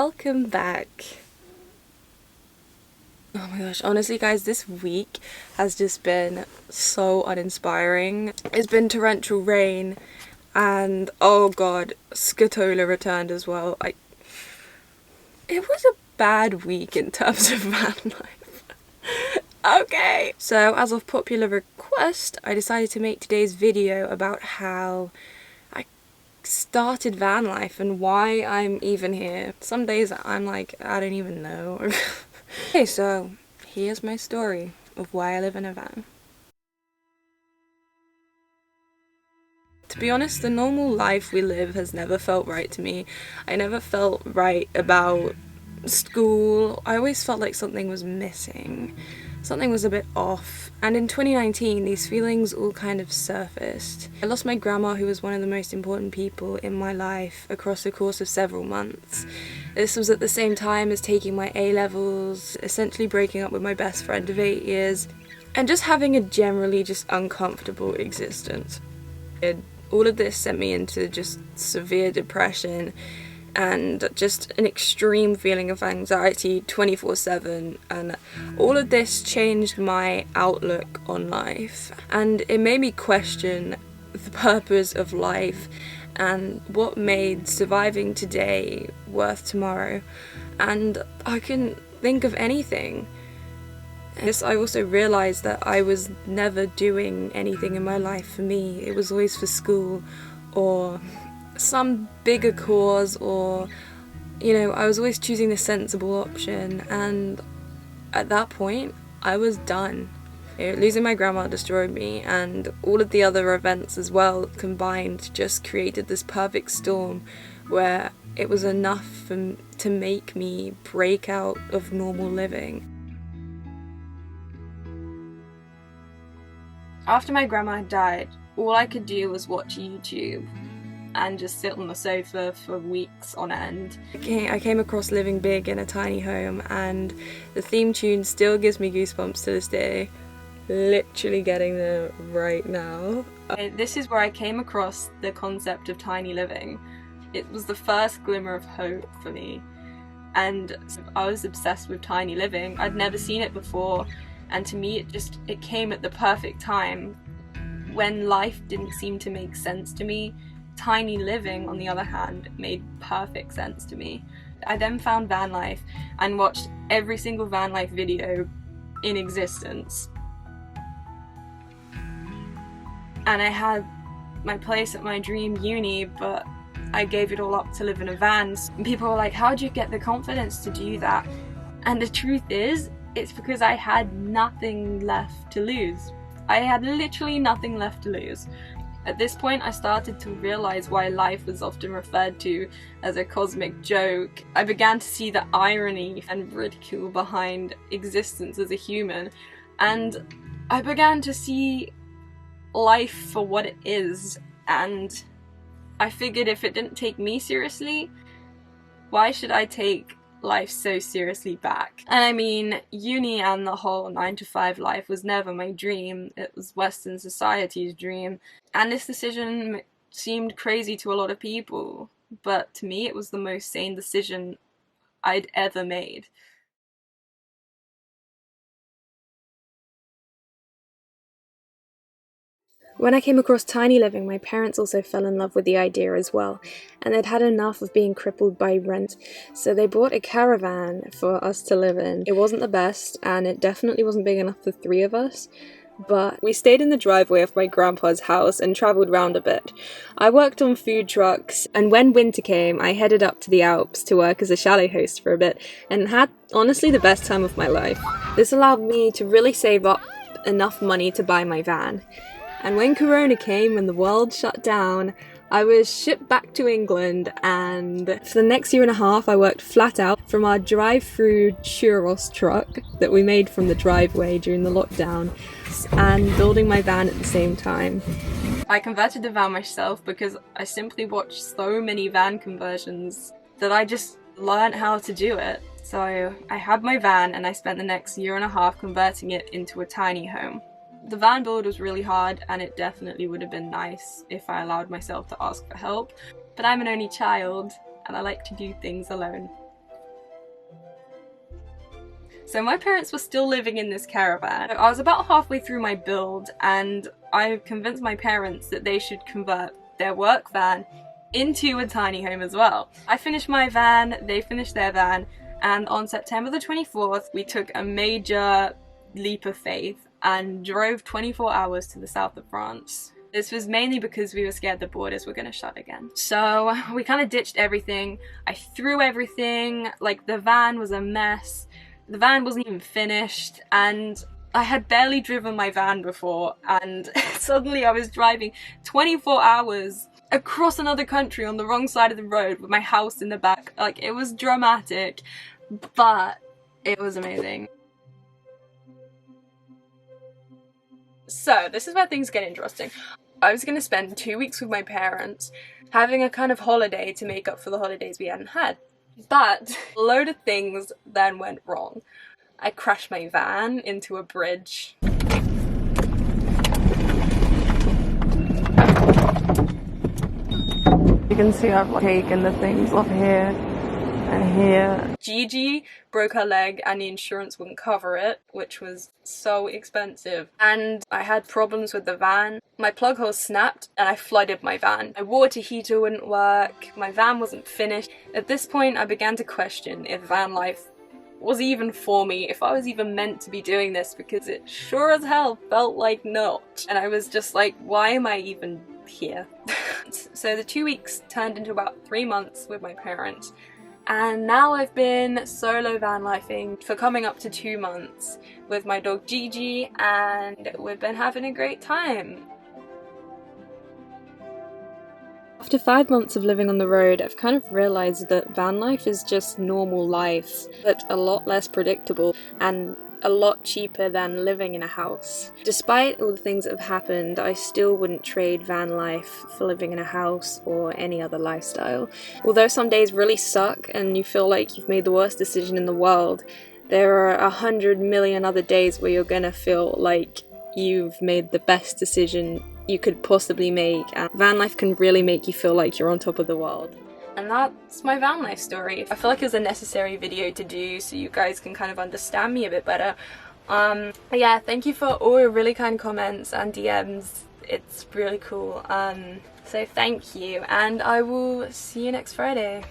welcome back. Oh my gosh, honestly guys, this week has just been so uninspiring. It's been torrential rain and oh god, Scatola returned as well. It was a bad week in terms of van life. Okay, so as of popular request, I decided to make today's video about how I started van life and why I'm even here. Some days I'm like, I don't even know. Okay, so here's my story of why I live in a van. To be honest, the normal life we live has never felt right to me. I never felt right about school. I always felt like something was missing. Something was a bit off. And in 2019, these feelings all kind of surfaced. I lost my grandma, who was one of the most important people in my life across the course of several months. This was at the same time as taking my A-levels, essentially breaking up with my best friend of 8 years, and just having a generally just uncomfortable existence. All of this sent me into just severe depression and just an extreme feeling of anxiety 24/7, and all of this changed my outlook on life, and it made me question the purpose of life and what made surviving today worth tomorrow. And I couldn't think of anything. I also realised that I was never doing anything in my life for me. It was always for school or some bigger cause, or I was always choosing the sensible option, and at that point I was done. Losing my grandma destroyed me, and all of the other events as well combined just created this perfect storm where it was enough to make me break out of normal living. After my grandma had died, all I could do was watch YouTube and just sit on the sofa for weeks on end. I came across Living Big in a Tiny Home, and the theme tune still gives me goosebumps to this day. Literally getting them right now. This is where I came across the concept of tiny living. It was the first glimmer of hope for me, and I was obsessed with tiny living. I'd never seen it before, and to me it came at the perfect time when life didn't seem to make sense to me. Tiny living, on the other hand, made perfect sense to me. I then found van life and watched every single van life video in existence. And I had my place at my dream uni, but I gave it all up to live in a van. And people were like, how'd you get the confidence to do that? And the truth is, it's because I had nothing left to lose. I had literally nothing left to lose. At this point, I started to realize why life was often referred to as a cosmic joke. I began to see the irony and ridicule behind existence as a human, and I began to see life for what it is, and I figured if it didn't take me seriously, why should I take life so seriously back? And I mean, uni and the whole 9-to-5 life was never my dream. It was Western society's dream. And this decision seemed crazy to a lot of people, but to me it was the most sane decision I'd ever made. When I came across tiny living, my parents also fell in love with the idea as well, and they'd had enough of being crippled by rent, so they bought a caravan for us to live in. It wasn't the best, and it definitely wasn't big enough for 3 of us, but we stayed in the driveway of my grandpa's house and travelled round a bit. I worked on food trucks, and when winter came, I headed up to the Alps to work as a chalet host for a bit, and had honestly the best time of my life. This allowed me to really save up enough money to buy my van. And when Corona came and the world shut down, I was shipped back to England, and for the next 1.5 years I worked flat out from our drive-through churros truck that we made from the driveway during the lockdown, and building my van at the same time. I converted the van myself because I simply watched so many van conversions that I just learned how to do it. So I had my van and I spent the next 1.5 years converting it into a tiny home. The van build was really hard, and it definitely would have been nice if I allowed myself to ask for help, but I'm an only child and I like to do things alone. So my parents were still living in this caravan. I was about halfway through my build and I convinced my parents that they should convert their work van into a tiny home as well. I finished my van, they finished their van, and on September the 24th we took a major leap of faith and drove 24 hours to the south of France. This was mainly because we were scared the borders were gonna shut again. So we kind of ditched everything. I threw everything, like the van was a mess. The van wasn't even finished and I had barely driven my van before and suddenly I was driving 24 hours across another country on the wrong side of the road with my house in the back. Like, it was dramatic, but it was amazing. So this is where things get interesting. I was gonna spend 2 weeks with my parents, having a kind of holiday to make up for the holidays we hadn't had. But a load of things then went wrong. I crashed my van into a bridge. You can see I've taken the things off here and here. Gigi broke her leg and the insurance wouldn't cover it, which was so expensive. And I had problems with the van. My plug hose snapped and I flooded my van. My water heater wouldn't work, my van wasn't finished. At this point I began to question if van life was even for me, if I was even meant to be doing this, because it sure as hell felt like not. And I was just like, why am I even here? So the 2 weeks turned into about 3 months with my parents. And now I've been solo van lifing for coming up to 2 months with my dog Gigi, and we've been having a great time. After 5 months of living on the road, I've kind of realised that van life is just normal life, but a lot less predictable and a lot cheaper than living in a house. Despite all the things that have happened, I still wouldn't trade van life for living in a house or any other lifestyle. Although some days really suck and you feel like you've made the worst decision in the world, there are 100 million other days where you're gonna feel like you've made the best decision you could possibly make, and van life can really make you feel like you're on top of the world. And that's my van life story. I feel like it's a necessary video to do so you guys can kind of understand me a bit better. Yeah, thank you for all your really kind comments and DMs. It's really cool. So thank you, and I will see you next Friday.